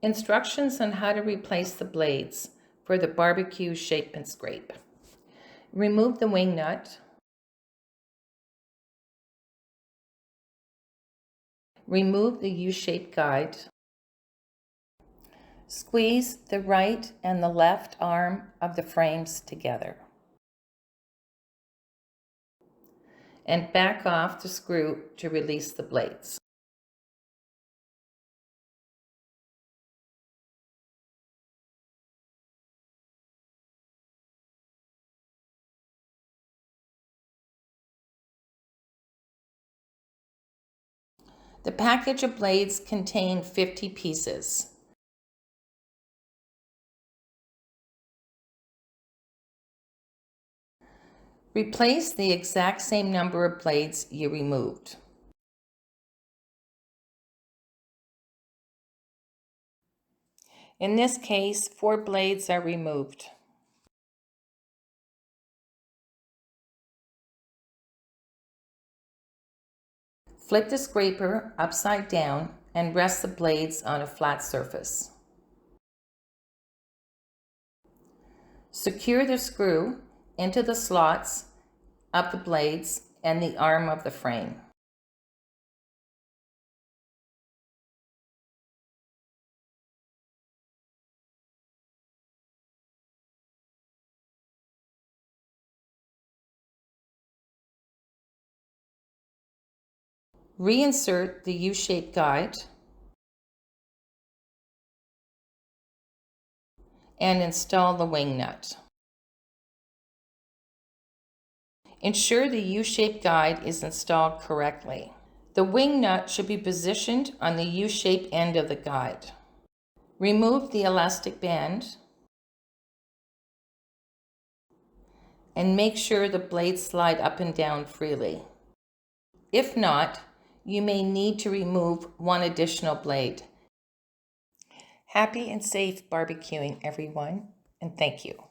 Instructions on how to replace the blades for the BBQ Shape and Scrape. Remove the wing nut. Remove the U-shaped guide. Squeeze the right and the left arm of the frames together. And back off the screw to release the blades. The package of blades contained 50 pieces. Replace the exact same number of blades you removed. In this case, 4 blades are removed. Flip the scraper upside down and rest the blades on a flat surface. Secure the screw into the slots of the blades and the arm of the frame. Reinsert the U-shaped guide and install the wing nut. Ensure the U-shaped guide is installed correctly. The wing nut should be positioned on the U-shaped end of the guide. Remove the elastic band and make sure the blades slide up and down freely. If not, you may need to remove one additional blade. Happy and safe barbecuing, everyone, and thank you.